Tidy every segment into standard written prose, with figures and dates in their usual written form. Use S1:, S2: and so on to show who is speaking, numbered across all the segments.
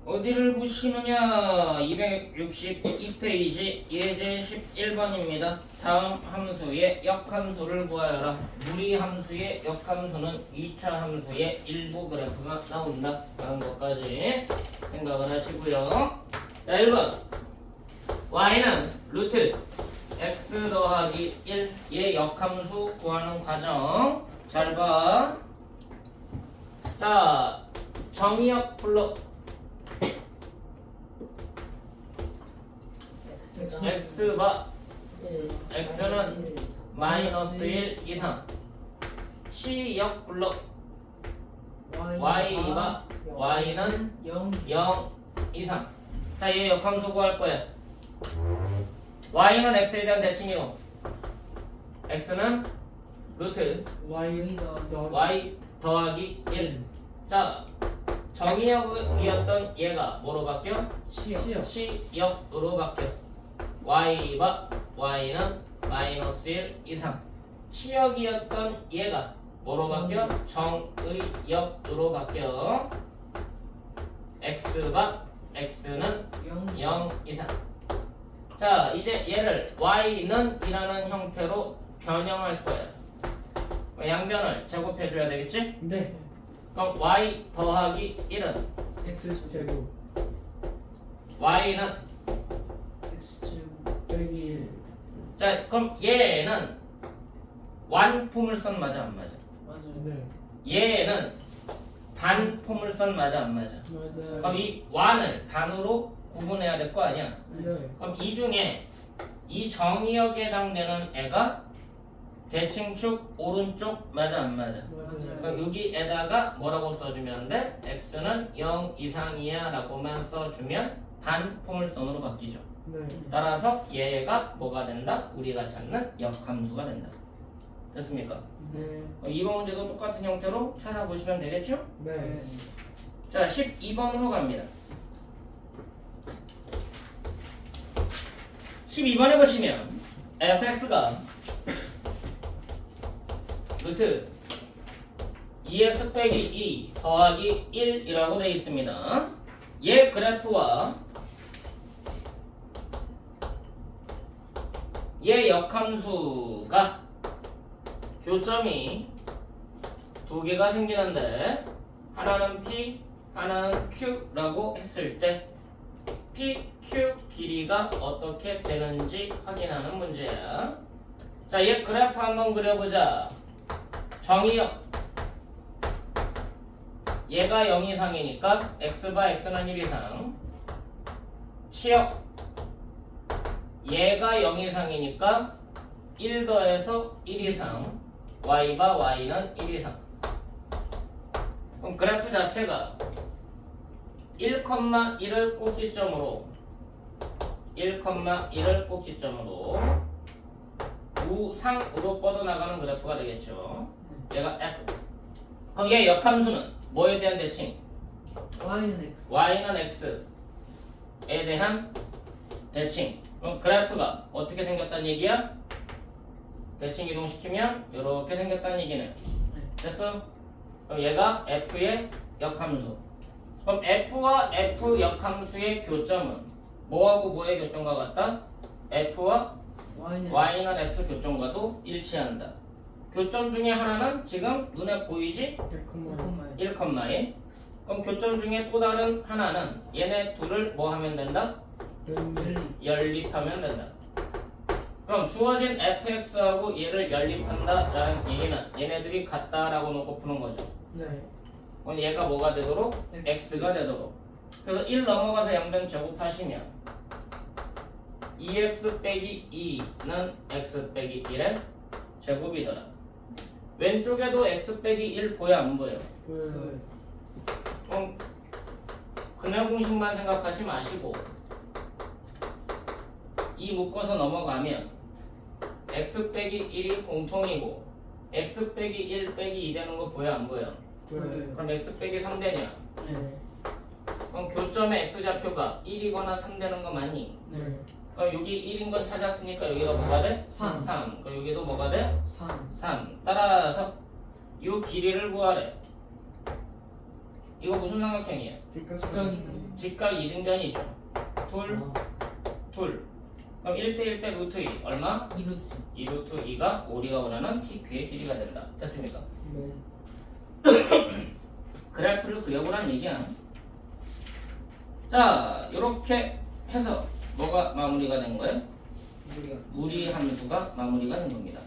S1: 어디를 보시느냐? 262페이지 예제 11번입니다. 다음 함수의 역함수를 구하여라. 무리함수의 역함수는 2차 함수의 일부 그래프가 나온다 라는 것까지 생각을 하시고요. 자, 1번 y는 루트 x 더하기 1의 역함수 구하는 과정. 잘 봐. 자, 정의역 불러. x바 x는 마이너스 1 이상. 치역 불러. y바 y는 0 이상. 자, 얘 역함수 구할 거야. y는 x에 대한 대칭이고 x는 루트 y 더하기 1. 자, 정의역이었던 얘가 뭐로 바뀌어? 치역으로 바뀌어. y바 y는 마이너스 1 이상. 치역이었던 얘가 뭐로 바뀌어? 정의역으로 바뀌어. x바 x는 0 이상. 자, 이제 얘를 y는 이라는 형태로 변형할 거야. 양변을 제곱해줘야 되겠지?
S2: 네.
S1: 그럼 y 더하기 1은
S2: x 제곱
S1: y는
S2: x 제곱 빼기 1.
S1: 자, 그럼 얘는 완포물선 맞아 안 맞아?
S2: 맞아요. 네.
S1: 얘는 반포물선 맞아 안 맞아?
S2: 맞아요.
S1: 그럼 이 완을 반으로 구분해야 될 거 아니야?
S2: 네.
S1: 그럼 이 중에 이 정의역에 해당되는 애가 대칭축 오른쪽 맞아 안 맞아?
S2: 맞아요.
S1: 그럼 여기에다가 뭐라고 써주면 돼? x는 0 이상이야 라고만 써주면 반포물선으로 바뀌죠.
S2: 네.
S1: 따라서 얘가 뭐가 된다? 우리가 찾는 역함수가 된다. 됐습니까?
S2: 네.
S1: 이번 문제도 똑같은 형태로 찾아보시면 되겠죠?
S2: 네.
S1: 자, 12번으로 갑니다. 12번에 보시면 fx가 루트 2x 빼기 2 더하기 1이라고 되어 있습니다. 얘 그래프와 얘 역함수가 교점이 두 개가 생기는데 하나는 P, 하나는 Q라고 했을 때 P, Q 길이가 어떻게 되는지 확인하는 문제야. 자, 얘 그래프 한번 그려보자. 정의역 얘가 0 이상이니까 x바 x는 1 이상. 치역 얘가 0 이상이니까 1 더해서 1 이상. y바 y는 1 이상. 그럼 그래프 자체가 1,1을 꼭지점으로 1,1을 꼭지점으로 우상으로 뻗어나가는 그래프가 되겠죠. 얘가 f. 그럼 얘 역함수는 뭐에 대한 대칭?
S2: y는 x.
S1: y는 x에 대한 대칭. 그럼 그래프가 어떻게 생겼다는 얘기야? 대칭 이동시키면 이렇게 생겼다는 얘기네. 됐어? 그럼 얘가 f의 역함수. 그럼 f와 f 역함수의 교점은 뭐하고 뭐의 교점과 같다? f와 y는 x 교점과도 일치한다. 교점 중에 하나는 지금 눈에 보이지? 1,1. 그럼 교점 중에 또 다른 하나는 얘네 둘을 뭐 하면 된다? 연립하면 된다. 그럼 주어진 fx하고 얘를 연립한다 라는 얘기는 얘네들이 같다라고 놓고 푸는 거죠.
S2: 네.
S1: 그럼 얘가 뭐가 되도록? x가 되도록. 그래서 1 넘어가서 양변 제곱하시면 2x 빼기 2는 x 빼기 1의 제곱이더라. 왼쪽에도 x 빼기 1 보여 안 보여? 그럼 그냥 공식만 생각하지 마시고 이 묶어서 넘어가면 x 빼기 1이 공통이고 x 빼기 1 빼기 2 되는 거 보여 안 보여? 그럼 x 빼기 3 되냐?
S2: 네.
S1: 그럼 교점의 x좌표가 1이거나 3 되는 거 맞니?
S2: 네.
S1: 그럼 여기 1인 거 찾았으니까 여기가 뭐가 돼?
S2: 3.
S1: 3. 그럼 여기도 뭐가 돼?
S2: 3.
S1: 3. 따라서 이 길이를 구하래. 이거 무슨 삼각형이에요?
S2: 직각이네.
S1: 직각 이등변이죠. 둘, 둘. 그럼 1대1 대 루트 2 얼마?
S2: 2루트.
S1: 2 루트 2가 우리가 원하는 PQ의 길이가 된다. 됐습니까?
S2: 네.
S1: 그래프를 그려보란 얘기야. 자, 이렇게 해서 뭐가 마무리가 된 거예요? 무리 함수가 마무리가 된 겁니다.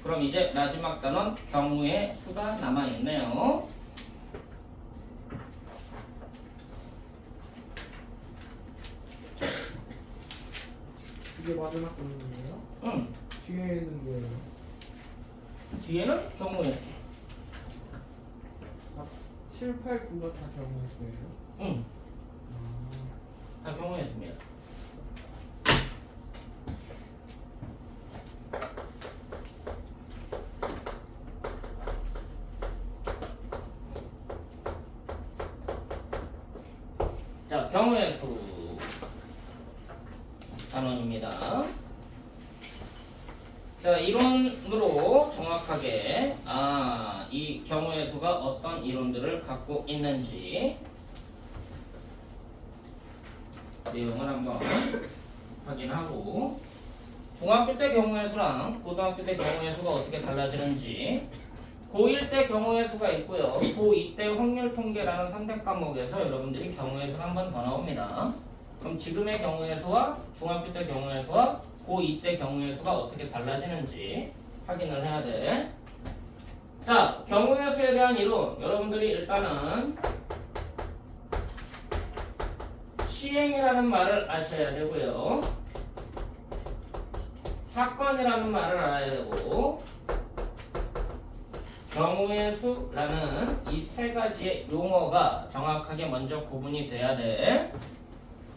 S1: 그럼 이제 마지막 단원 경우의 수가 남아있네요.
S2: 이게 마지막 거예요?
S1: 응.
S2: 뒤에는 뭐예요?
S1: 뒤에는 경우의 수.
S2: 7, 8, 9가 다 경우의 수예요?
S1: 응. 다 경우의 수입니다. 자, 경우의 수 단원입니다. 자, 이론으로 정확하게 이 경우의 수가 어떤 이론들을 갖고 있는지 내용을 한번 확인하고, 중학교 때 경우의 수랑 고등학교 때 경우의 수가 어떻게 달라지는지, 고1 때 경우의 수가 있고요. 고2 때 확률 통계라는 선택 과목에서 여러분들이 경우의 수가 한 번 더 나옵니다. 그럼 지금의 경우의 수와 중학교 때 경우의 수와 고2 때 경우의 수가 어떻게 달라지는지 확인을 해야 돼. 자, 경우의 수에 대한 이론, 여러분들이 일단은 시행이라는 말을 아셔야 되고요. 사건이라는 말을 알아야 되고, 경우의 수라는 이 세 가지의 용어가 정확하게 먼저 구분이 돼야 돼.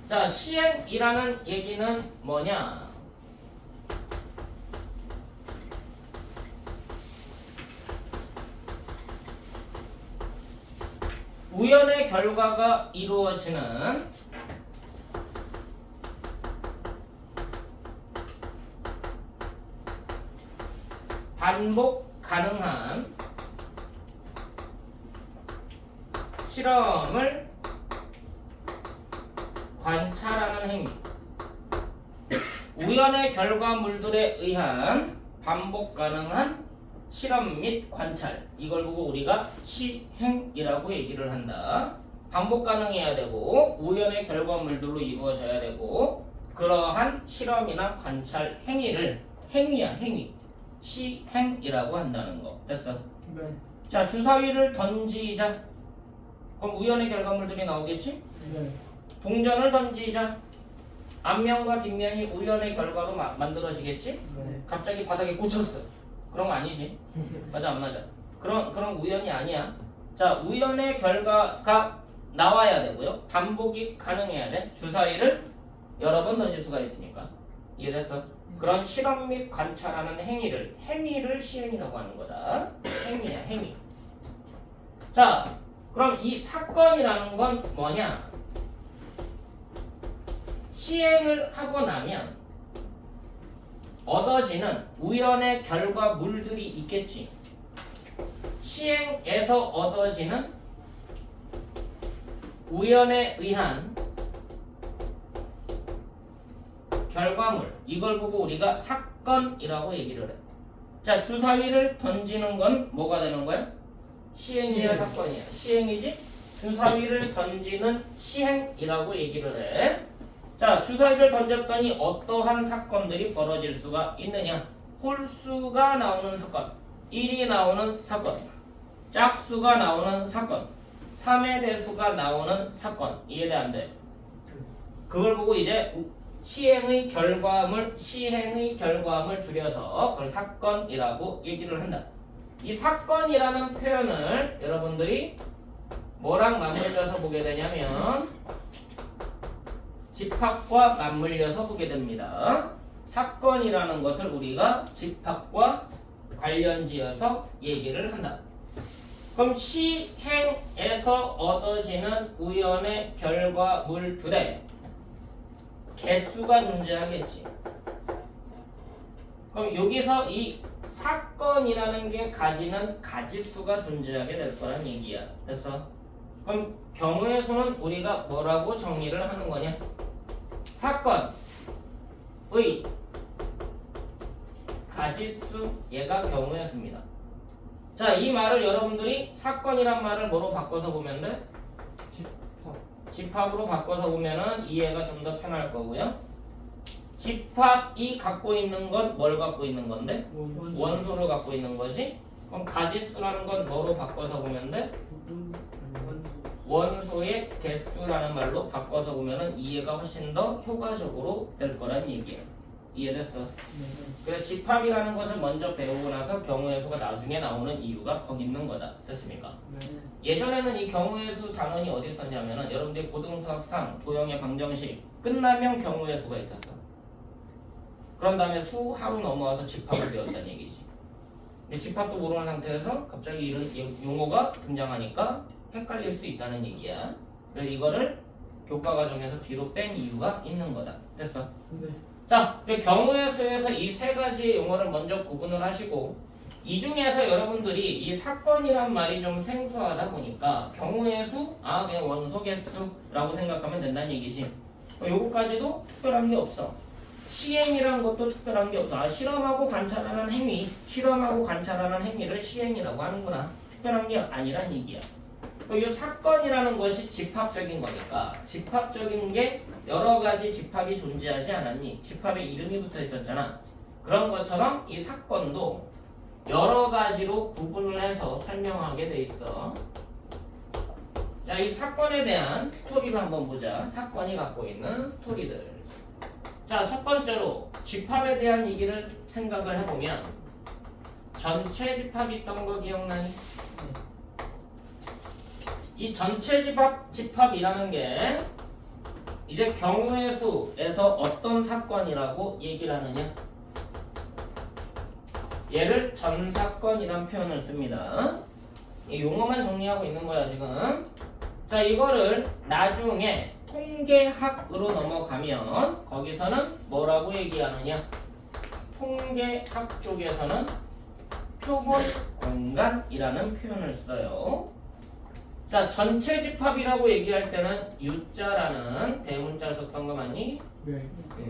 S1: 자, 시행이라는 얘기는 뭐냐? 우연의 결과가 이루어지는 반복 가능한 실험을 관찰하는 행위. 우연의 결과물들에 의한 반복 가능한 실험 및 관찰, 이걸 보고 우리가 시행이라고 얘기를 한다. 반복 가능해야 되고 우연의 결과물들로 이루어져야 되고, 그러한 실험이나 관찰 행위를 행위야, 행위. 시행이라고 한다는 거. 됐어?
S2: 네.
S1: 자, 주사위를 던지자. 그럼 우연의 결과물들이 나오겠지?
S2: 네.
S1: 동전을 던지자. 앞면과 뒷면이 우연의 결과로 만들어지겠지?
S2: 네.
S1: 갑자기 바닥에 꽂혔어. 그런 거 아니지? 맞아, 안 맞아? 그런 우연이 아니야. 자, 우연의 결과가 나와야 되고요. 반복이 가능해야 돼. 주사위를 여러 번 던질 수가 있으니까. 이해됐어? 그런 실험 및 관찰하는 행위를 시행이라고 하는 거다. 행위야, 행위. 자, 그럼 이 사건이라는 건 뭐냐? 시행을 하고 나면 얻어지는 우연의 결과물들이 있겠지. 시행에서 얻어지는 우연에 의한 결과물, 이걸 보고 우리가 사건이라고 얘기를 해. 자, 주사위를 던지는 건 뭐가 되는 거야? 시행이야, 사건이야? 시행이지? 주사위를 던지는 시행이라고 얘기를 해. 자, 주사위를 던졌더니 어떠한 사건들이 벌어질 수가 있느냐? 홀수가 나오는 사건, 1이 나오는 사건, 짝수가 나오는 사건, 3의 배수가 나오는 사건. 이해돼, 안 돼? 그걸 보고 이제 시행의 결과물 줄여서 그걸 사건이라고 얘기를 한다. 이 사건이라는 표현을 여러분들이 뭐랑 맞물려서 보게 되냐면 집합과 맞물려서 보게 됩니다. 사건이라는 것을 우리가 집합과 관련지어서 얘기를 한다. 그럼 시행에서 얻어지는 우연의 결과물들의 개수가 존재하겠지. 그럼 여기서 이 사건이라는 게 가지는 가지수가 존재하게 될 거란 얘기야. 됐어? 그럼 경우의 수는 우리가 뭐라고 정리를 하는 거냐? 사건의 가지수, 얘가 경우의 수입니다. 자, 이 말을 여러분들이 사건이란 말을 뭐로 바꿔서 보면 돼? 집합으로 바꿔서 보면은 이해가 좀 더 편할 거고요. 집합이 갖고 있는 건 뭘 갖고 있는 건데? 원소를 갖고 있는 거지. 그럼 가지수라는 건 뭐로 바꿔서 보면 돼? 원소의 개수라는 말로 바꿔서 보면은 이해가 훨씬 더 효과적으로 될 거란 얘기야. 이해됐어? 그래서 집합이라는 것을 먼저 배우고 나서 경우의 수가 나중에 나오는 이유가 거기 있는 거다. 됐습니까? 예전에는 이 경우의 수 단원이 어디 있었냐면은 여러분들이 고등수학상 도형의 방정식 끝나면 경우의 수가 있었어. 그런 다음에 수 하루 넘어와서 집합을 배웠다는 얘기지. 근데 집합도 모르는 상태에서 갑자기 이런 용어가 등장하니까 헷갈릴 수 있다는 얘기야. 그래서 이거를 교과 과정에서 뒤로 뺀 이유가 있는 거다. 됐어? 자, 경우의 수에서 이 세 가지 용어를 먼저 구분을 하시고 이 중에서 여러분들이 이 사건이란 말이 좀 생소하다 보니까 경우의 수, 그냥 원소 개수라고 생각하면 된다는 얘기지. 요거까지도 특별한 게 없어. 시행이라는 것도 특별한 게 없어. 실험하고 관찰하는 행위, 실험하고 관찰하는 행위를 시행이라고 하는구나. 특별한 게 아니란 얘기야. 이 사건이라는 것이 집합적인 거니까 집합적인 게 여러 가지 집합이 존재하지 않았니? 집합에 이름이 붙어 있었잖아. 그런 것처럼 이 사건도 여러 가지로 구분을 해서 설명하게 돼 있어. 자, 이 사건에 대한 스토리를 한번 보자. 사건이 갖고 있는 스토리들. 자, 첫 번째로 집합에 대한 얘기를 생각을 해보면 전체 집합이 있던 거 기억나니? 이 전체 집합이라는 게 이제 경우의 수에서 어떤 사건이라고 얘기를 하느냐? 얘를 전사건이란 표현을 씁니다. 이 용어만 정리하고 있는 거야 지금. 자, 이거를 나중에 통계학으로 넘어가면 거기서는 뭐라고 얘기하느냐? 통계학 쪽에서는 표본 공간이라는 표현을 써요. 자, 전체 집합이라고 얘기할 때는 U자라는 대문자 썼던 거 맞니?
S2: 네.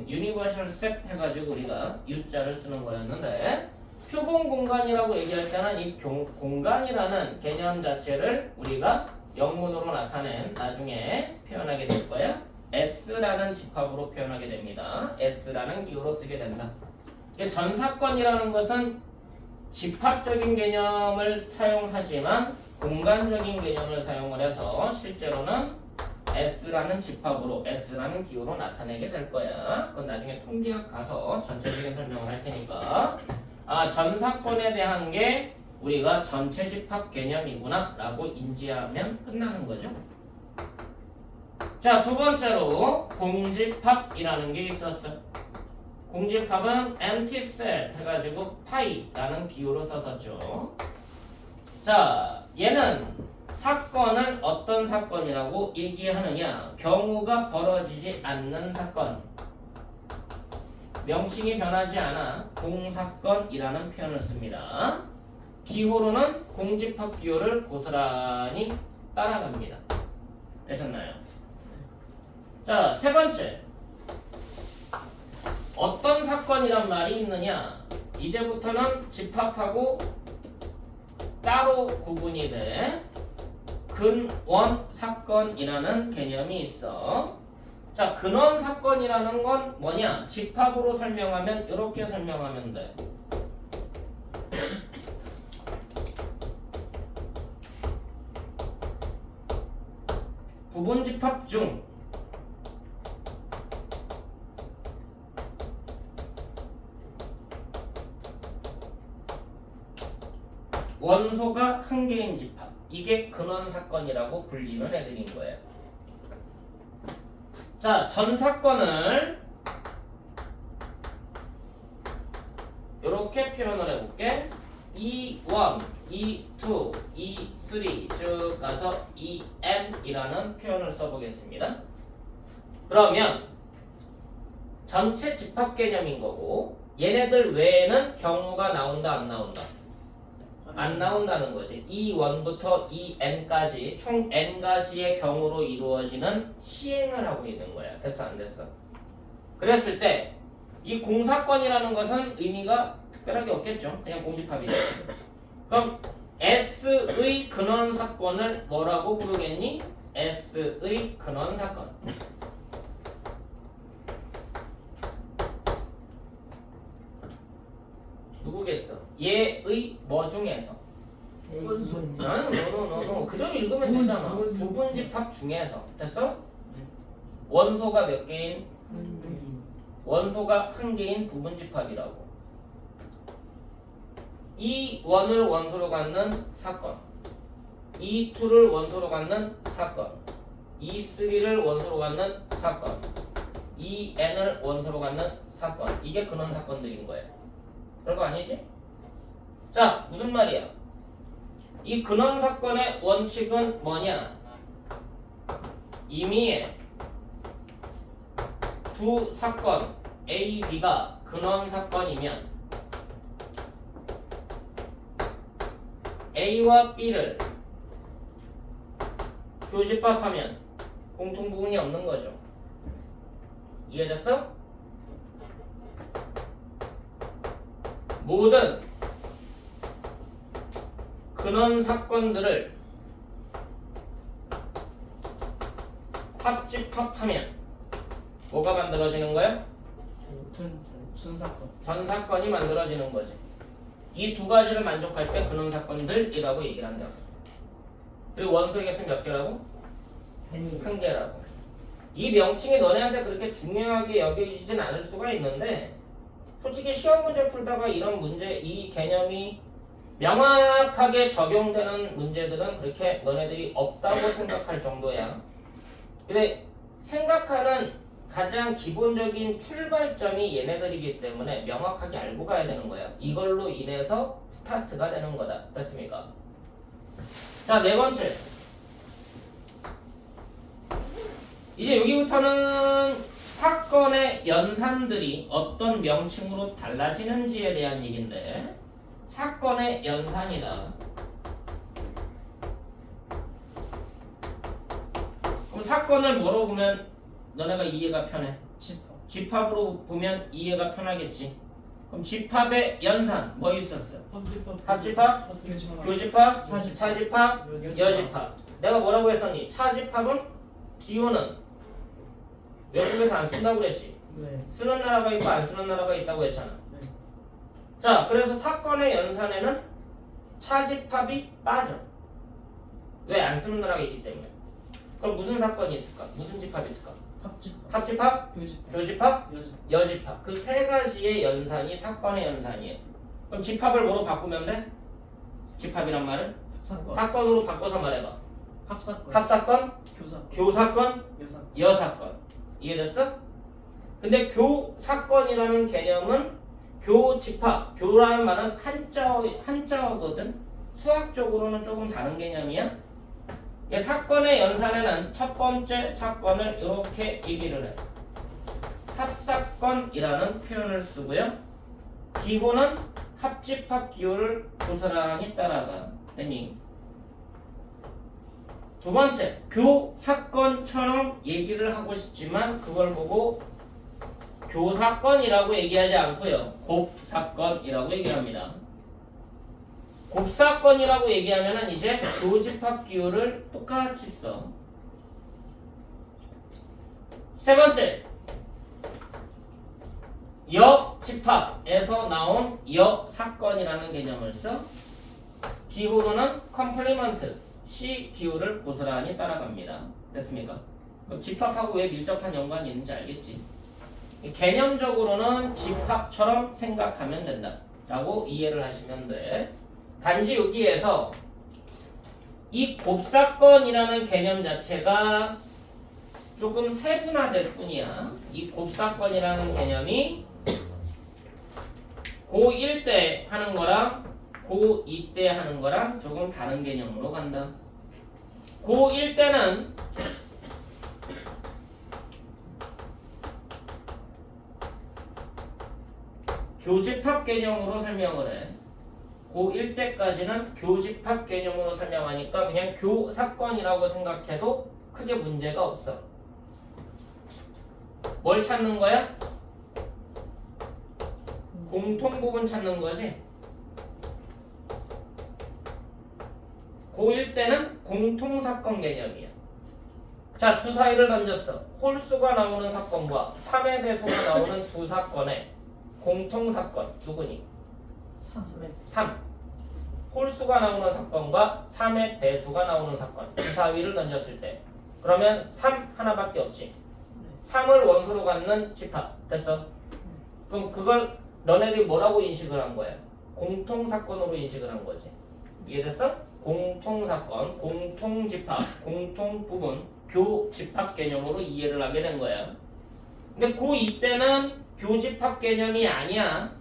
S1: 유니버셜 셋 해가지고 우리가 U자를 쓰는 거였는데 표본 공간이라고 얘기할 때는 이 공간이라는 개념 자체를 우리가 영문으로 나타낸 나중에 표현하게 될 거야. S라는 집합으로 표현하게 됩니다. S라는 기호로 쓰게 된다. 전사건이라는 것은 집합적인 개념을 사용하지만 공간적인 개념을 사용을 해서 실제로는 S라는 집합으로 S라는 기호로 나타내게 될 거야. 그건 나중에 통계학 가서 전체적인 설명을 할 테니까 전사건에 대한 게 우리가 전체 집합 개념이구나 라고 인지하면 끝나는 거죠. 자, 두 번째로 공집합이라는 게 있었어. 공집합은 empty set 해가지고 파이라는 기호로 썼었죠. 자, 얘는 사건을 어떤 사건이라고 얘기하느냐? 경우가 벌어지지 않는 사건. 명칭이 변하지 않아 공사건이라는 표현을 씁니다. 기호로는 공집합 기호를 고스란히 따라갑니다. 되셨나요? 자, 세 번째. 어떤 사건이란 말이 있느냐? 이제부터는 집합하고 따로 구분이 돼. 근원 사건이라는 개념이 있어. 자, 근원 사건이라는 건 뭐냐? 집합으로 설명하면 이렇게 설명하면 돼. 부분 집합 중 원소가 한 개인 집합, 이게 근원 사건이라고 불리는 애들인 거예요. 자, 전 사건을 이렇게 표현을 해볼게. E1, E2, E3 쭉 가서 EN이라는 표현을 써보겠습니다. 그러면 전체 집합 개념인 거고 얘네들 외에는 경우가 나온다 안 나온다? 안 나온다는 거지. E1부터 EN까지 총 N가지의 경우로 이루어지는 시행을 하고 있는 거야. 됐어 안 됐어? 그랬을 때 이 공사건이라는 것은 의미가 특별하게 없겠죠. 그냥 공집합이죠. 그럼 S의 근원사건을 뭐라고 부르겠니? S의 근원사건. 누구겠어? 얘의 뭐 중에서?
S2: 원소.
S1: 너는 그대로 읽으면 되잖아.
S2: 원소.
S1: 부분집합 중에서. 됐어? 원소가 몇 개인? 원소가 한 개인 부분집합이라고. E1을 원소로 갖는 사건, E2를 원소로 갖는 사건, E3를 원소로 갖는 사건, EN을 원소로 갖는 사건. 이게 근원 사건들인 거예요. 별거 아니지? 자, 무슨 말이야? 이 근원 사건의 원칙은 뭐냐? 임의의 두 사건 A, B가 근원 사건이면 A와 B를 교집합하면 공통 부분이 없는 거죠. 이해됐어? 모든 근원 사건들을 합집합하면 뭐가 만들어지는 거야? 전사건이 만들어지는 거지. 이 두 가지를 만족할 때 근원 사건들이라고 얘기를 한다고. 그리고 원소의 개수는 몇 개라고? 한 개라고. 이 명칭이 너네한테 그렇게 중요하게 여겨지진 않을 수가 있는데 솔직히 시험 문제 풀다가 이런 문제, 이 개념이 명확하게 적용되는 문제들은 그렇게 너네들이 없다고 생각할 정도야. 근데 생각하는 가장 기본적인 출발점이 얘네들이기 때문에 명확하게 알고 가야 되는 거야. 이걸로 인해서 스타트가 되는 거다. 됐습니까? 자, 네 번째. 이제 여기부터는 사건의 연산들이 어떤 명칭으로 달라지는지에 대한 얘기인데, 사건의 연산이다. 그럼 사건을 뭐로 보면 너네가 이해가 편해? 집합으로 보면 이해가 편하겠지. 그럼 집합의 연산 뭐 있었어? 합집합, 교집합, 차집합, 여집합. 내가 뭐라고 했었니? 차집합은 기호는 외국에서 안 쓴다고 그랬지. 쓰는 나라가 있고 안 쓰는 나라가 있다고 했잖아. 자, 그래서 사건의 연산에는 차집합이 빠져. 왜? 안 쓰는 나라가 있기 때문에. 그럼 무슨 사건이 있을까? 무슨 집합이 있을까? 합집합, 교집합, 여집합. 그 세 가지의 연산이 사건의 연산이에요. 그럼 집합을 뭐로 바꾸면 돼? 집합이란 말은? 사건으로 바꿔서 말해봐. 합사건, 교사건, 여사건. 이해됐어? 근데 교사건이라는 개념은 교집합, 교라는 말은 한자어거든. 수학적으로는 조금 다른 개념이야. 사건의 연산에는 첫 번째 사건을 이렇게 얘기를 해. 합사건이라는 표현을 쓰고요. 기호는 합집합 기호를 고스란히 따라가. 됐니? 두 번째, 교사건처럼 얘기를 하고 싶지만 그걸 보고 교사건이라고 얘기하지 않고요. 곱사건이라고 얘기합니다. 곱사건이라고 얘기하면은 이제 교집합 기호를 똑같이 써. 세 번째, 여집합에서 나온 여사건이라는 개념을 써. 기호로는 컴플리먼트 C 기호를 고스란히 따라갑니다. 됐습니까? 그럼 집합하고 왜 밀접한 연관이 있는지 알겠지? 개념적으로는 집합처럼 생각하면 된다 라고 이해를 하시면 돼. 단지 여기에서 이 곱사건이라는 개념 자체가 조금 세분화될 뿐이야. 이 곱사건이라는 개념이 고1 때 하는 거랑 고2 때 하는 거랑 조금 다른 개념으로 간다. 고1 때는 교집합 개념으로 설명을 해. 고1 때까지는 교집합 개념으로 설명하니까 그냥 교사건이라고 생각해도 크게 문제가 없어. 뭘 찾는 거야? 공통 부분 찾는 거지. 고1 때는 공통사건 개념이야. 자, 주사위를 던졌어. 홀수가 나오는 사건과 3의 배수가 나오는 두 사건의 공통사건 누구니? 3. 홀수가 나오는 사건과 3의 배수가 나오는 사건. 주사위를 던졌을 때. 그러면 3 하나밖에 없지. 3을 원소로 갖는 집합. 됐어? 그럼 그걸 너네들이 뭐라고 인식을 한 거야? 공통사건으로 인식을 한 거지. 이해됐어? 공통사건, 공통집합, 공통부분, 교집합 개념으로 이해를 하게 된 거야. 근데 고2 때는 교집합 개념이 아니야.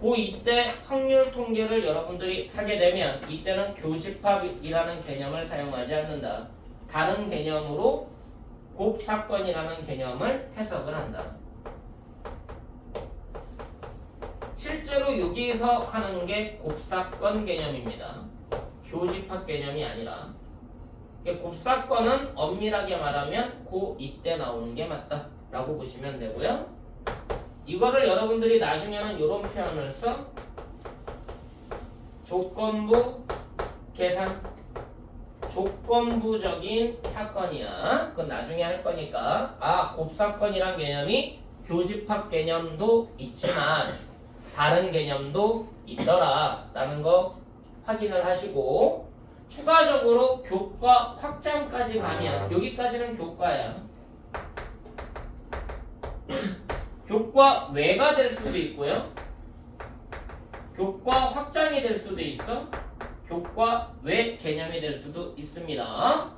S1: 고2 때 확률 통계를 여러분들이 하게 되면 이때는 교집합이라는 개념을 사용하지 않는다. 다른 개념으로 곱사건이라는 개념을 해석을 한다. 실제로 여기서 하는 게 곱사건 개념입니다. 교집합 개념이 아니라. 곱사건은 엄밀하게 말하면 고2 때 나오는 게 맞다 라고 보시면 되고요. 이거를 여러분들이 나중에는 이런 표현을 써. 조건부 계산. 조건부적인 사건이야. 그건 나중에 할 거니까. 아, 곱사건이란 개념이 교집합 개념도 있지만 다른 개념도 있더라 라는 거 확인을 하시고, 추가적으로 교과 확장까지 가면 여기까지는 교과야. 교과 외가 될 수도 있고요. 교과 확장이 될 수도 있어. 교과 외 개념이 될 수도 있습니다.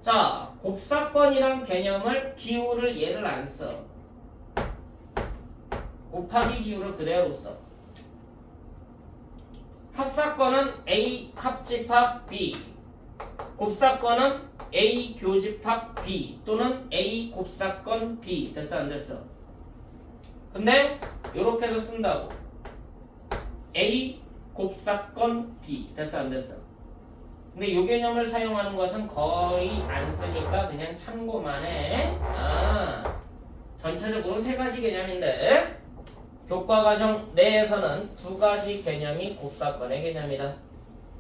S1: 자, 곱사건이란 개념을 기호를 얘를 안 써. 곱하기 기호를 그대로 써. 합사건은 A 합집합 B, 곱사건은 A 교집합 B 또는 A 곱사건 B. 됐어 안 됐어? 근데 요렇게도 쓴다고. A 곱사건 B. 됐어 안 됐어? 근데 요 개념을 사용하는 것은 거의 안 쓰니까 그냥 참고만 해. 전체적으로 세 가지 개념인데 교과과정 내에서는 두 가지 개념이 곱사건의 개념이다.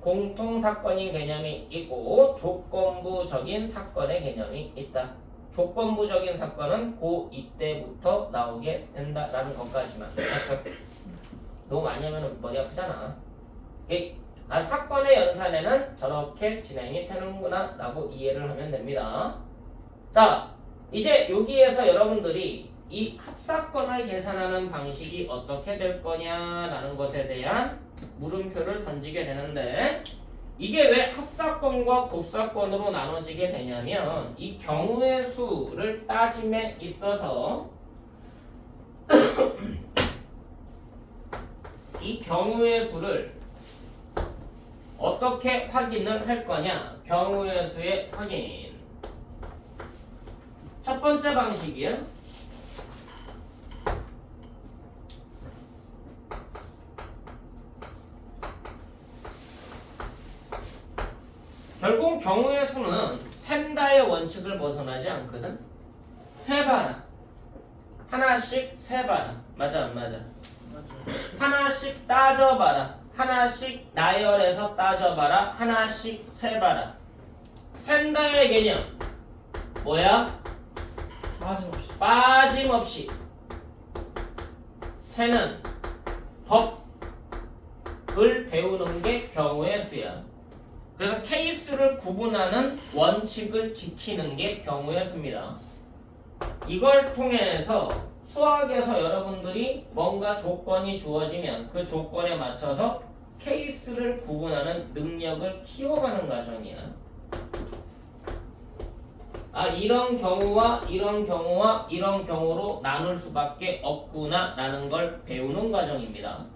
S1: 공통사건인 개념이 있고 조건부적인 사건의 개념이 있다. 조건부적인 사건은 고2 때부터 나오게 된다라는 것까지만. 너무 많이 하면 머리 아프잖아. 사건의 연산에는 저렇게 진행이 되는구나 라고 이해를 하면 됩니다. 자, 이제 여기에서 여러분들이 이 합사건을 계산하는 방식이 어떻게 될 거냐라는 것에 대한 물음표를 던지게 되는데, 이게 왜 합사건과 곱사건으로 나눠지게 되냐면 이 경우의 수를 따짐에 있어서 이 경우의 수를 어떻게 확인을 할 거냐. 경우의 수의 확인. 첫 번째 방식이요. 결국 경우의 수는 셈다의 원칙을 벗어나지 않거든. 세봐라. 하나씩 세봐라. 맞아 안 맞아? 하나씩 따져봐라. 하나씩 나열해서 따져봐라. 하나씩 세봐라. 셈다의 개념 뭐야? 빠짐없이 세는 법을 배우는 게 경우의 수야. 그래서 케이스를 구분하는 원칙을 지키는 게 경우의 수입니다. 이걸 통해서 수학에서 여러분들이 뭔가 조건이 주어지면 그 조건에 맞춰서 케이스를 구분하는 능력을 키워가는 과정이야. 이런 경우와 이런 경우와 이런 경우로 나눌 수밖에 없구나 라는 걸 배우는 과정입니다.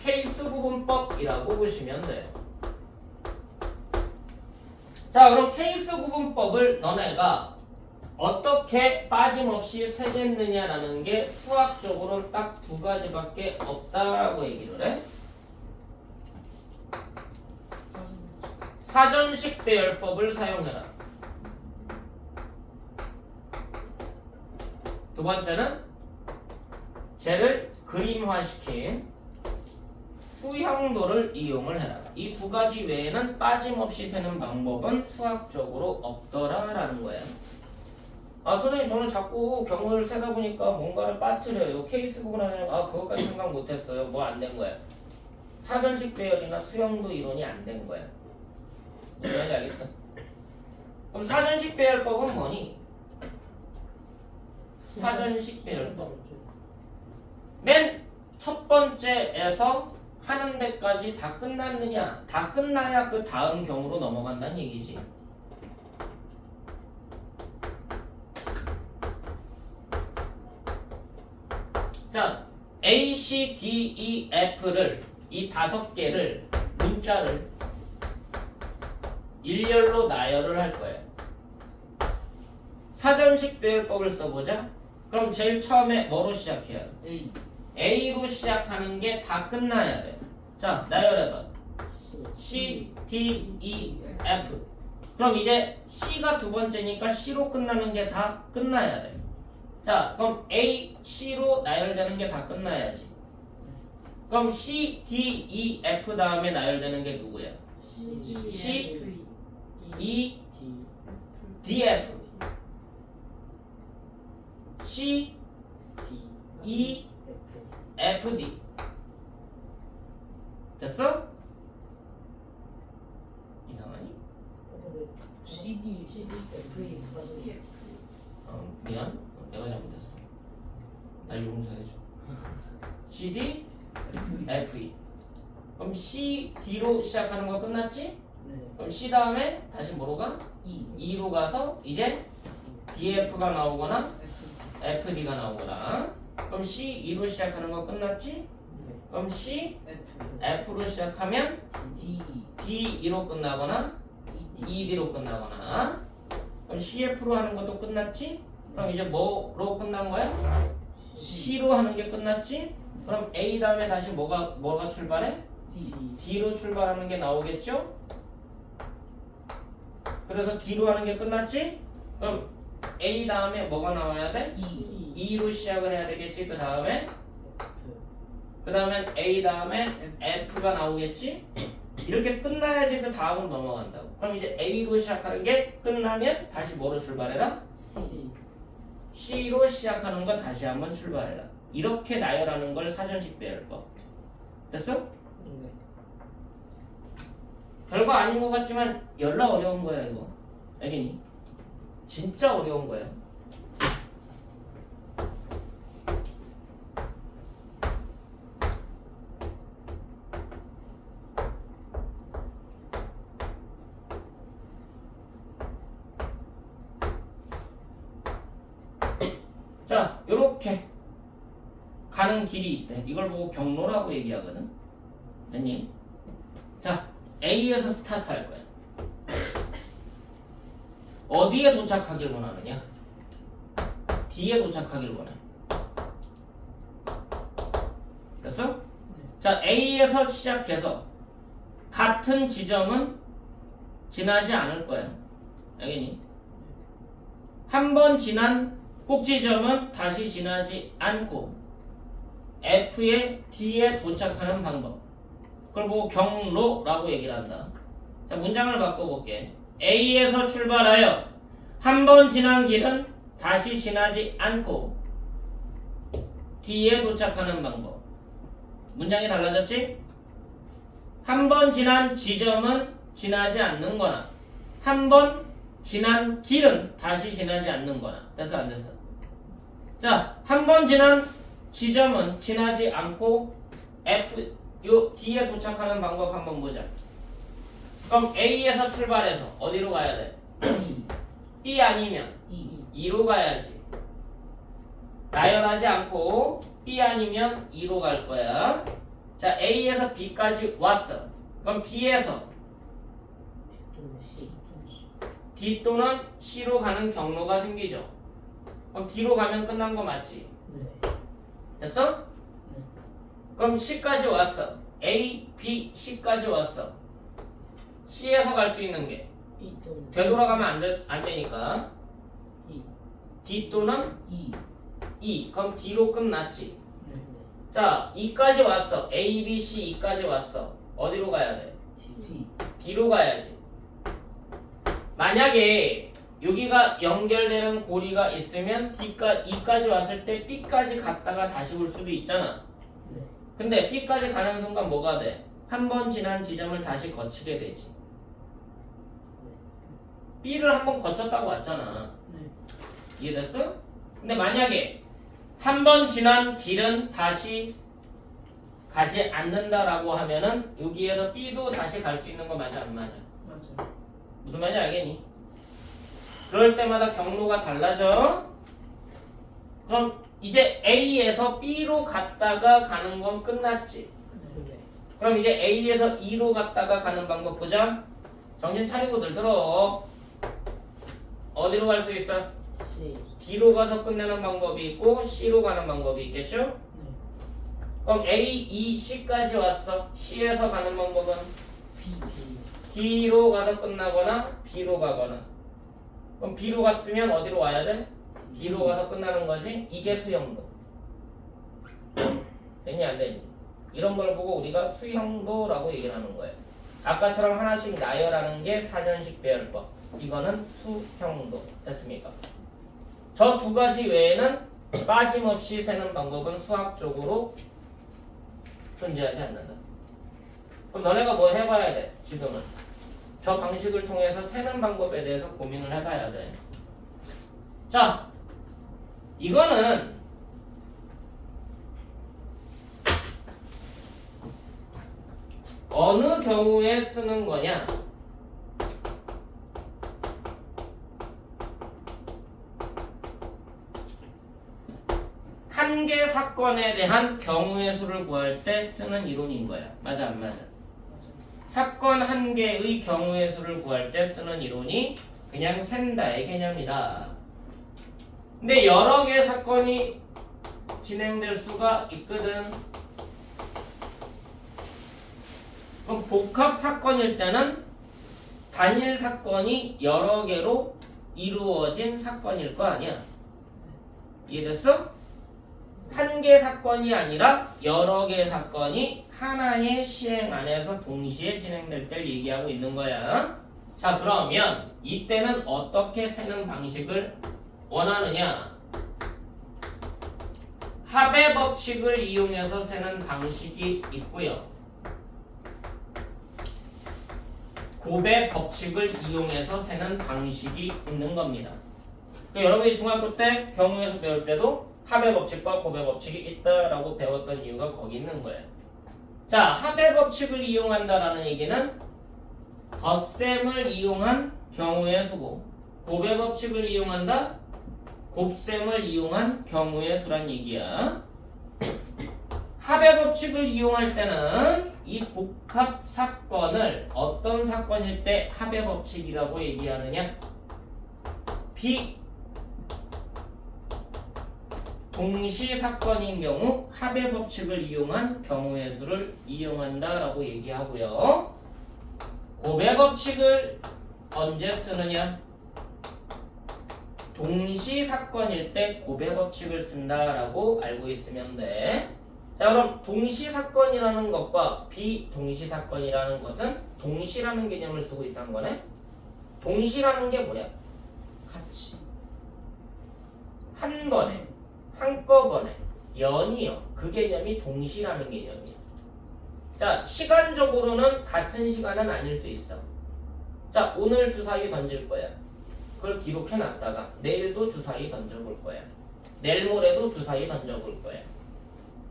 S1: 케이스 구분법이라고 보시면 돼요. 자, 그럼 케이스 구분법을 너네가 어떻게 빠짐없이 세겠느냐라는 게 수학적으로 딱 두 가지밖에 없다라고 얘기를 해. 사전식 배열법을 사용해라. 두 번째는 쟤를 그림화시킨 수형도를 이용을 해라. 이 두 가지 외에는 빠짐없이 세는 방법은 수학적으로 없더라라는 거예요. 아 선생님 저는 자꾸 경을 세다 보니까 뭔가를 빠뜨려요. 케이스 구분하는 그것까지 생각 못했어요. 뭐 안 된 거야. 사전식 배열이나 수형도 이론이 안 된 거야. 뭔지 알겠어? 그럼 사전식 배열법은 뭐니? 사전식 배열법. 맨 첫 번째에서 하는 데까지 다 끝났느냐? 다 끝나야 그 다음 경우로 넘어간다는 얘기지. 자, A, C, D, E, F를 이 5개를 문자를 일렬로 나열을 할 거예요. 사전식 배열법을 써보자. 그럼 제일 처음에 뭐로 시작해야 돼? A로 시작하는 게 다 끝나야 돼. 자, 나열해봐. C, D, E, F. 그럼 이제 C가 두 번째니까 C로 끝나는 게 다 끝나야 돼. 자, 그럼 A, C로 나열되는 게 다 끝나야지. 그럼 C, D, E, F 다음에 나열되는 게 누구야? C, E, D, F. C, E, F, D. 됐어? 이상하니?
S3: CD, FE
S1: 미안. 내가 잘못했어. 날 용서해줘. CD, FE. 그럼 C, D로 시작하는 거 끝났지? 그럼 C 다음에 다시 뭐로 가? E로 가서 이제 DF가 나오거나 FD가 나오거나. 그럼 C, E로 시작하는 거 끝났지? 그럼 C, F로 시작하면 D2로 끝나거나 ED로 끝나거나. 그럼 CF로 하는 것도 끝났지? 그럼 이제 뭐로 끝난 거야? C로 하는 게 끝났지? 그럼 A 다음에 다시 뭐가 출발해? D로 출발하는 게 나오겠죠? 그래서 D로 하는 게 끝났지? 그럼 A 다음에 뭐가 나와야 돼? E로 시작을 해야 되겠지? 그 다음엔 A 다음에 F가 나오겠지? 이렇게 끝나야지 그 다음으로 넘어간다고. 그럼 이제 A로 시작하는 게 끝나면 다시 뭐로 출발해라? C로 시작하는 거 다시 한번 출발해라. 이렇게 나열하는 걸 사전식 배열법. 됐어? 별거 아닌 것 같지만 열나 어려운 거야 이거. 알겠니? 진짜 어려운 거야. 자, 요렇게 가는 길이 있대. 이걸 보고 경로라고 얘기하거든. 됐니? 자, A에서 스타트 할 거야. 어디에 도착하길 원하느냐? D에 도착하길 원해. 됐어? 자, A에서 시작해서 같은 지점은 지나지 않을 거야. 알겠니? 한 번 지난 꼭지점은 다시 지나지 않고 F의 D에 도착하는 방법. 그걸 보고 경로라고 얘기를 한다. 자, 문장을 바꿔볼게. A에서 출발하여 한 번 지난 길은 다시 지나지 않고 D에 도착하는 방법. 문장이 달라졌지? 한 번 지난 지점은 지나지 않는 거나 한 번 지난 길은 다시 지나지 않는 거나. 됐어 안 됐어? 자, 한 번 지난 지점은 지나지 않고 요 D에 도착하는 방법 한번 보자. 그럼 A에서 출발해서 어디로 가야 돼? B 아니면 E로 가야지. 나열하지 않고 B 아니면 E로 갈 거야. 자, A에서 B까지 왔어. 그럼 B에서 D 또는 C로 가는 경로가 생기죠. 그럼 D로 가면 끝난 거 맞지?
S3: 네.
S1: 됐어?
S3: 네.
S1: 그럼 C까지 왔어. A, B, C까지 왔어. C에서 갈 수 있는 게
S3: B 또는
S1: 되돌아가면 안 되니까
S3: E.
S1: D 또는
S3: E.
S1: E. 그럼 D로 끝났지.
S3: 네.
S1: 자, E까지 왔어. A, B, C, E까지 왔어. 어디로 가야 돼?
S3: T.
S1: D로 가야지. 만약에 여기가 연결되는 고리가 있으면 E까지 왔을 때 B까지 갔다가 다시 올 수도 있잖아.
S3: 네.
S1: 근데 B까지 가는 순간 뭐가 돼? 한 번 지난 지점을 다시 거치게 되지. B를 한 번 거쳤다고 왔잖아.
S3: 네.
S1: 이해됐어? 근데 만약에 한 번 지난 길은 다시 가지 않는다라고 하면은 여기에서 B도 다시 갈 수 있는 거 맞아 안 맞아?
S3: 맞아요.
S1: 무슨 말인지 알겠니? 그럴 때마다 경로가 달라져. 그럼 이제 A에서 B로 갔다가 가는 건 끝났지.
S3: 네.
S1: 그럼 이제 A에서 E로 갔다가 가는 방법 보자. 정신 차리고들 들어. 어디로 갈 수 있어?
S3: C.
S1: D로 가서 끝내는 방법이 있고 C로 가는 방법이 있겠죠?
S3: 네.
S1: 그럼 A, E, C까지 왔어. C에서 가는 방법은
S3: B. D.
S1: D로 가서 끝나거나 B로 가거나. 그럼 B로 갔으면 어디로 와야 돼? D로 가서 끝나는 거지. 이게 수형도. 됐니 안 됐니? 이런 걸 보고 우리가 수형도라고 얘기를 하는 거예요. 아까처럼 하나씩 나열하는 게 사전식 배열법. 이거는 수형도. 됐습니까? 저 두 가지 외에는 빠짐없이 세는 방법은 수학적으로 존재하지 않는다. 그럼 너네가 뭐 해봐야 돼? 지금은 저 방식을 통해서 세는 방법에 대해서 고민을 해봐야 돼. 자, 이거는 어느 경우에 쓰는 거냐? 한 개 사건에 대한 경우의 수를 구할 때 쓰는 이론인 거야. 맞아 안 맞아? 사건 한 개의 경우의 수를 구할 때 쓰는 이론이 그냥 센다의 개념이다. 근데 여러 개 사건이 진행될 수가 있거든. 그럼 복합 사건일 때는 단일 사건이 여러 개로 이루어진 사건일 거 아니야. 이해됐어? 한 개 사건이 아니라 여러 개 사건이 하나의 시행 안에서 동시에 진행될 때를 얘기하고 있는 거야. 자, 그러면 이때는 어떻게 세는 방식을 원하느냐? 합의 법칙을 이용해서 세는 방식이 있고요. 곱의 법칙을 이용해서 세는 방식이 있는 겁니다. 그러니까 여러분이 중학교 때 경우에서 배울 때도 합의 법칙과 곱의 법칙이 있다라고 배웠던 이유가 거기 있는 거예요. 자, 합의 법칙을 이용한다라는 얘기는 덧셈을 이용한 경우의 수고, 곱의 법칙을 이용한다? 곱셈을 이용한 경우의 수란 얘기야. 합의 법칙을 이용할 때는 이 복합 사건을 어떤 사건일 때 합의 법칙이라고 얘기하느냐? 동시 사건인 경우 합의 법칙을 이용한 경우의 수를 이용한다라고 얘기하고요. 곱의 법칙을 언제 쓰느냐? 동시 사건일 때 곱의 법칙을 쓴다라고 알고 있으면 돼. 자, 그럼 동시 사건이라는 것과 비동시 사건이라는 것은 동시라는 개념을 쓰고 있다는 거네. 동시라는 게 뭐야?
S3: 같이.
S1: 한 번에, 한꺼번에, 연이어. 그 개념이 동시라는 개념이야. 자, 시간적으로는 같은 시간은 아닐 수 있어. 자, 오늘 주사위 던질 거야. 그걸 기록해 놨다가 내일도 주사위 던져볼 거야. 내일 모레도 주사위 던져볼 거야.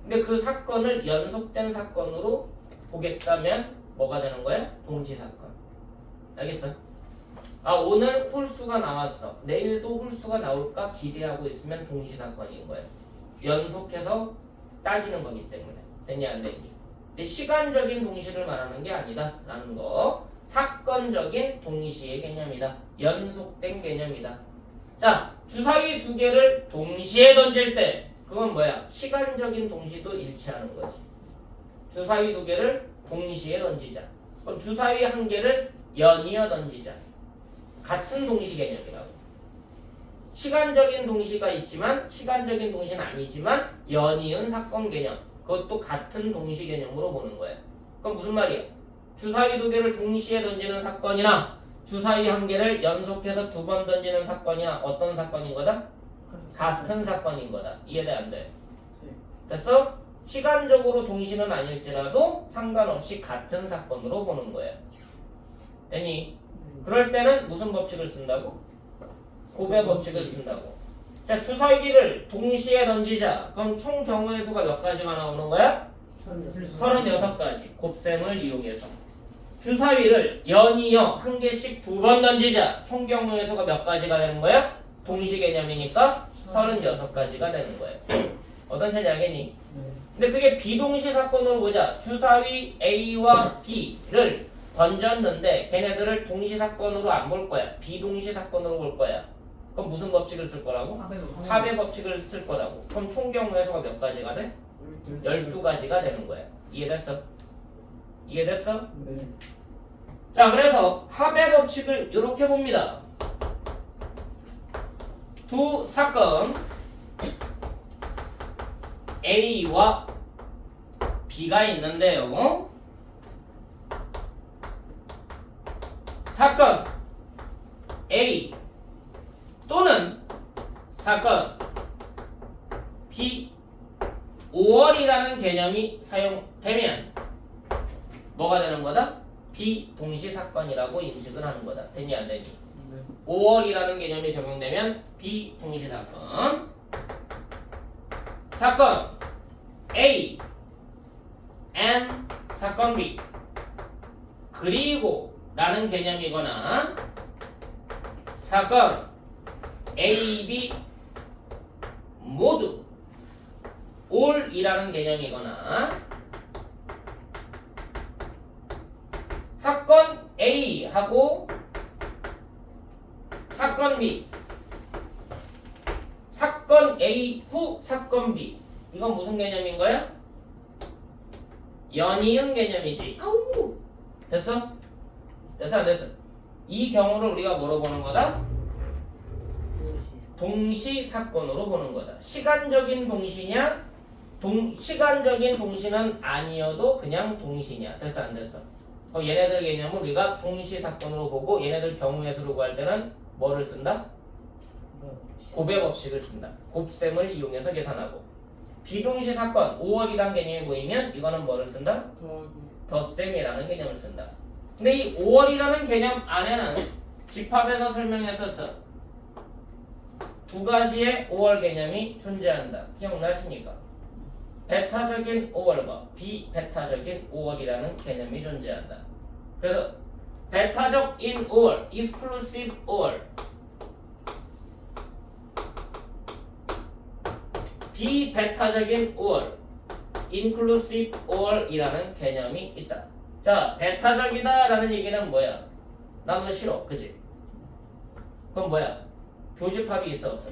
S1: 근데 그 사건을 연속된 사건으로 보겠다면 뭐가 되는 거야? 동시 사건. 알겠어? 아, 오늘 홀수가 나왔어. 내일도 홀수가 나올까 기대하고 있으면 동시 사건인 거야. 연속해서 따지는 거기 때문에. 됐냐 안 됐니? 근데 시간적인 동시를 말하는 게 아니다 라는 거 사건적인 동시의 개념이다. 연속된 개념이다. 자, 주사위 두 개를 동시에 던질 때 그건 뭐야? 시간적인 동시도 일치하는 거지. 주사위 두 개를 동시에 던지자. 그럼 주사위 한 개를 연이어 던지자. 같은 동시 개념이라고. 시간적인 동시가 있지만 시간적인 동시는 아니지만 연이은 사건 개념. 그것도 같은 동시 개념으로 보는 거야. 그럼 무슨 말이야? 주사위 두 개를 동시에 던지는 사건이나 주사위 한 개를 연속해서 두 번 던지는 사건이나 어떤 사건인 거다? 같은 사건인 거다. 이해돼 안 돼? 됐어? 시간적으로 동시는 아닐지라도 상관없이 같은 사건으로 보는 거야. 되니? 그럴 때는 무슨 법칙을 쓴다고? 고배 법칙을 쓴다고. 자, 주사위기를 동시에 던지자. 그럼 총 경우의 수가 몇 가지가 나오는 거야? 36가지. 곱셈을 이용해서. 주사위를 연이어 한 개씩 두 번 던지자. 총 경우의 수가 몇 가지가 되는 거야? 동시 개념이니까 36가지가 되는 거예요. 어떤 차인지 알겠니? 근데 그게 비동시 사건으로 보자. 주사위 A와 B를 던졌는데 걔네들을 동시 사건으로 안 볼 거야. 비동시 사건으로 볼 거야. 그럼 무슨 법칙을 쓸 거라고? 합의 법칙을 쓸 거라고. 그럼 총 경우의 수가 몇 가지가 돼? 12가지가 되는 거야. 이해됐어? 이해됐어?
S2: 네.
S1: 자, 그래서 합의 법칙을 이렇게 봅니다. 두 사건 A와 B가 있는데요. 사건 A 또는 사건 B 5월이라는 개념이 사용되면 뭐가 되는 거다? 비동시 사건이라고 인식을 하는 거다. 되니 안 되니? 5월이라는 개념이 적용되면 비동시 사건. 사건 A and 사건 B 그리고 라는 개념이거나 사건 A, B 모두 all이라는 개념이거나 사건 A하고 사건 B 사건 A 후 사건 B 이건 무슨 개념인 거야? 연이은 개념이지. 아우 됐어? 됐어 안 됐어? 이 경우를 우리가 뭐로 보는 거다? 동시 사건으로 보는 거다. 시간적인 동시냐? 시간적인 동시는 아니어도 그냥 동시냐? 됐어 안 됐어? 얘네들 개념을 우리가 동시 사건으로 보고 얘네들 경우의 수를 구할 때는 뭐를 쓴다? 곱의 법칙을 쓴다. 곱셈을 이용해서 계산하고 비동시 사건 5월이라는 개념이 보이면 이거는 뭐를 쓴다? 덧셈이라는 개념을 쓴다. 근데 이 5월이라는 개념 안에는 집합에서 설명했었어. 두 가지의 5월 개념이 존재한다. 기억나십니까? 베타적인 5월과 비베타적인 5월이라는 개념이 존재한다. 그래서 베타적인 5월, exclusive 5월, 비베타적인 5월, inclusive 5월이라는 개념이 있다. 자, 베타적이다 라는 얘기는 뭐야? 나도 싫어, 그지? 그럼 뭐야? 교집합이 있어 없어?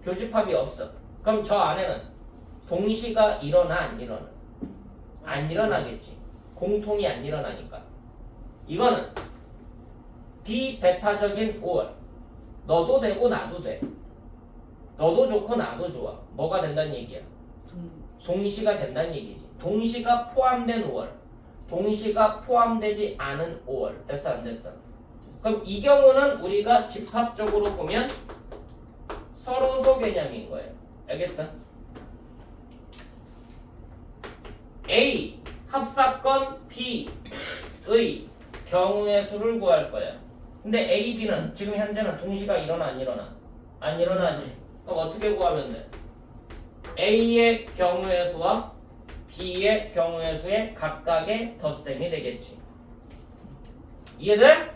S1: 교집합이 없어. 그럼 저 안에는 동시가 일어나 안 일어나? 안 일어나겠지. 공통이 안 일어나니까. 이거는 비베타적인 5월. 너도 되고 나도 돼. 너도 좋고 나도 좋아. 뭐가 된다는 얘기야? 동시가 된다는 얘기지. 동시가 포함된 5월. 동시가 포함되지 않은 5월. 됐어 안 됐어? 그럼 이 경우는 우리가 집합적으로 보면 서로소 개념인 거예요. 알겠어? A 합사건 B의 경우의 수를 구할 거야. 근데 A, B는 지금 현재는 동시가 일어나 안 일어나? 안 일어나지. 그럼 어떻게 구하면 돼? A의 경우의 수와 B의 경우의 수의 각각의 덧셈이 되겠지. 이해돼?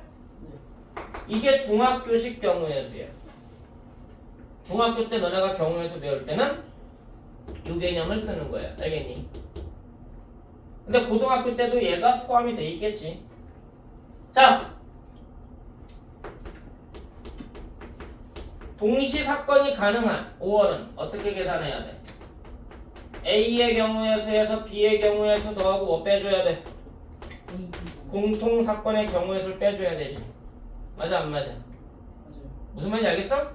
S1: 이게 중학교식 경우의 수야. 중학교 때 너네가 경우의 수 배울 때는 이 개념을 쓰는 거야. 알겠니? 근데 고등학교 때도 얘가 포함이 돼 있겠지. 자, 동시 사건이 가능한 5월은 어떻게 계산해야 돼? A의 경우의 수에서 B의 경우의 수 더하고 뭐 빼줘야 돼?
S3: A,
S1: 공통 사건의 경우의 수를 빼줘야 되지. 맞아 안 맞아?
S3: 맞아요.
S1: 무슨 말인지 알겠어?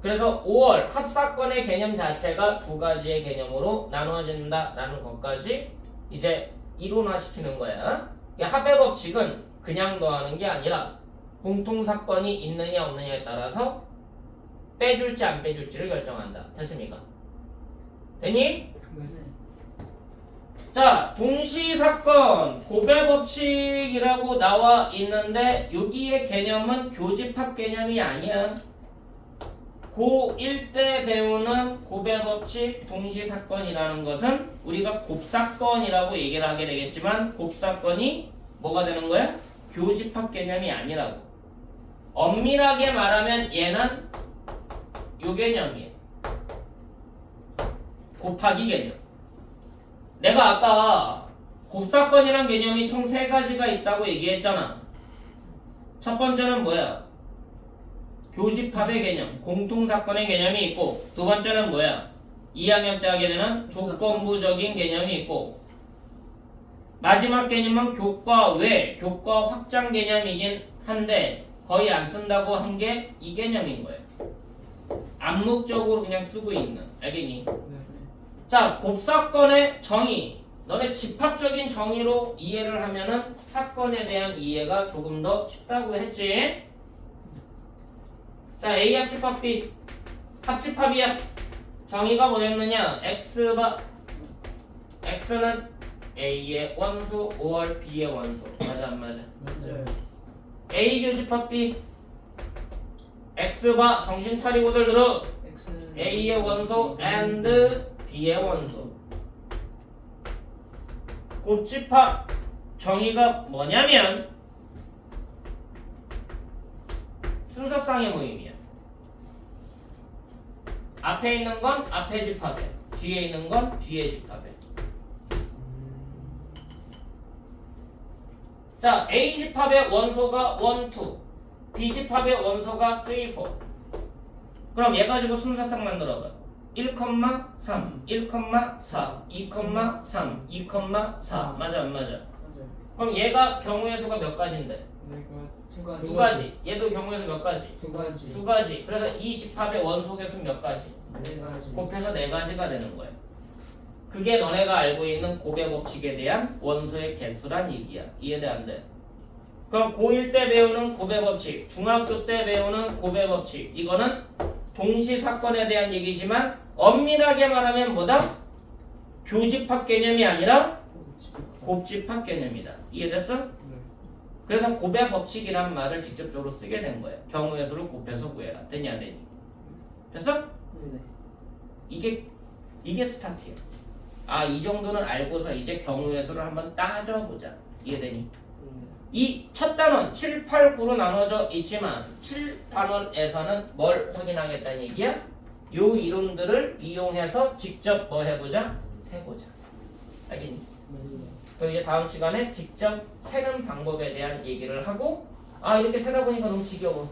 S1: 그래서 5월 합사건의 개념 자체가 두 가지의 개념으로 나누어진다라는 것까지 이제 이론화시키는 거야. 이 합의 법칙은 그냥 더하는 게 아니라 공통 사건이 있느냐 없느냐에 따라서 빼줄지 안 빼줄지를 결정한다. 됐습니까? 됐니?
S2: 네.
S1: 자, 동시사건 고배법칙이라고 나와 있는데 여기의 개념은 교집합 개념이 아니야. 고1 때 배우는 고배법칙 동시사건이라는 것은 우리가 곱사건이라고 얘기를 하게 되겠지만 곱사건이 뭐가 되는 거야? 교집합 개념이 아니라고. 엄밀하게 말하면 얘는 요 개념이에요. 곱하기 개념. 내가 아까 곱사건이란 개념이 총 3가지가 있다고 얘기했잖아. 첫 번째는 뭐야? 교집합의 개념, 공통사건의 개념이 있고, 두 번째는 뭐야? 2학년 때 하게 되는 조건부적인 개념이 있고, 마지막 개념은 교과 외, 교과 확장 개념이긴 한데 거의 안 쓴다고 한 게 이 개념인 거예요. 암묵적으로 그냥 쓰고 있는. 알겠니?
S2: 네.
S1: 자, 곱사건의 정의. 너네 집합적인 정의로 이해를 하면은 사건에 대한 이해가 조금 더 쉽다고 했지. 자, A 합집합 B. 합집합이야. 정의가 뭐였느냐? X는 A의 원수, 5월 B의 원수. 맞아 안 맞아?
S3: 맞아요.
S1: A 교집합 B. X가 정신 차리고들 들어.
S3: X는
S1: A의 원소 and B의 원소. 곱집합 정의가 뭐냐면 순서상의 모임이야. 앞에 있는 건 앞에 집합에, 뒤에 있는 건 뒤에 집합에. 자, A 집합의 원소가 1, 2, B 집합의 원소가 3, 4. 그럼 얘 가지고 순서상 만들어봐. 1,3, 1,4, 2,3, 2,4. 맞아 안 맞아?
S3: 맞아요.
S1: 그럼 얘가 경우의 수가 몇 가지인데?
S2: 내가
S3: 두
S1: 두
S3: 가지.
S1: 가지. 얘도 경우의 수 몇 가지?
S3: 두 가지.
S1: 두 가지. 그래서 이 집합의 원소의 수는 몇 가지?
S3: 네 가지.
S1: 곱해서 4가지가 되는 거야. 그게 너네가 알고 있는 곱의 법칙에 대한 원소의 개수란 얘기야. 이해돼 안 돼? 그럼 고1 때 배우는 곱의 법칙, 중학교 때 배우는 곱의 법칙, 이거는 동시 사건에 대한 얘기지만 엄밀하게 말하면 뭐다? 교집합 개념이 아니라 곱집합 개념이다. 이해됐어?
S2: 네.
S1: 그래서 곱의 법칙이란 말을 직접적으로 쓰게 된 거야. 경우의 수를 곱해서 구해라. 됐니 안 됐니? 됐어?
S3: 네.
S1: 이게 스타트야. 아, 이 정도는 알고서 이제 경우의 수를 한번 따져보자. 이해되니? 이 첫 단원 7, 8, 9로 나눠져 있지만 7단원에서는 뭘 확인하겠다는 얘기야? 요 이론들을 이용해서 직접 뭐 해보자? 세보자. 알겠니? 그럼 이제 다음 시간에 직접 세는 방법에 대한 얘기를 하고, 아 이렇게 세다 보니까 너무 지겨워.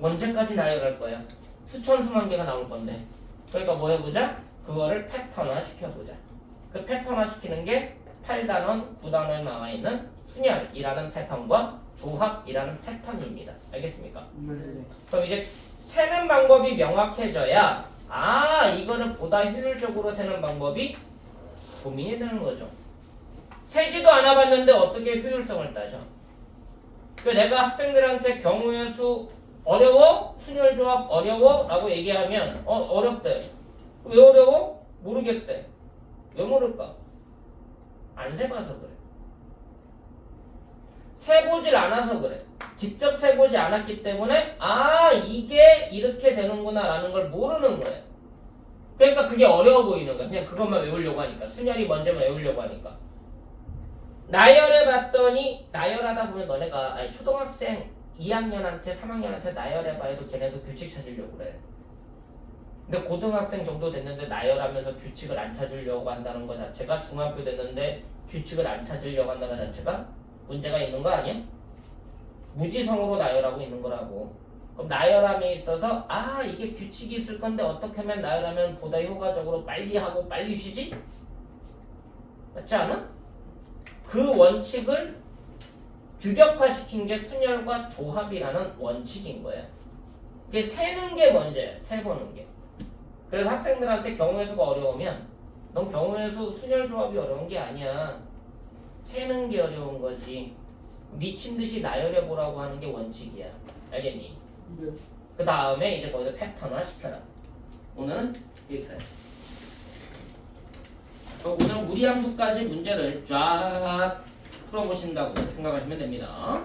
S1: 언제까지 나열할 거야? 수천 수만 개가 나올 건데. 그러니까 뭐 해보자? 그거를 패턴화 시켜보자. 그 패턴화 시키는 게 8단원, 9단원에 나와 있는 순열이라는 패턴과 조합이라는 패턴입니다. 알겠습니까?
S2: 네.
S1: 그럼 이제 세는 방법이 명확해져야 아 이거를 보다 효율적으로 세는 방법이 고민이 되는 거죠. 세지도 않아봤는데 어떻게 효율성을 따져? 내가 학생들한테 경우의 수 어려워? 순열조합 어려워? 라고 얘기하면 어렵대. 왜 어려워? 모르겠대. 왜 모를까? 안 세봐서 그래. 세보질 않아서 그래. 직접 세보지 않았기 때문에 아 이게 이렇게 되는구나 라는 걸 모르는 거야. 그러니까 그게 어려워 보이는 거야. 그냥 그것만 외우려고 하니까. 순열이 먼저만 외우려고 하니까. 나열해 봤더니 나열하다 보면 너네가 아니, 초등학생 2학년한테 3학년한테 나열해봐 해도 걔네도 규칙 찾으려고 그래. 근데 고등학생 정도 됐는데 나열하면서 규칙을 안 찾으려고 한다는 것 자체가 중학교 됐는데 규칙을 안 찾으려고 한다는 것 자체가 문제가 있는 거 아니야? 무지성으로 나열하고 있는 거라고. 그럼 나열함에 있어서 이게 규칙이 있을 건데 어떻게 하면 나열하면 보다 효과적으로 빨리 하고 빨리 쉬지? 맞지 않아? 그 원칙을 규격화시킨 게 순열과 조합이라는 원칙인 거야. 이게 세는 게 문제야. 세보는 게. 그래서 학생들한테 경우의 수가 어려우면 넌 경우의 수 순열 조합이 어려운 게 아니야. 세는 게 어려운 거지. 미친 듯이 나열해보라고 하는 게 원칙이야. 알겠니?
S2: 네.
S1: 그 다음에 이제 거기서 패턴화 시켜라. 오늘은 여기까지. 오늘 무리함수까지 문제를 쫙 풀어보신다고 생각하시면 됩니다.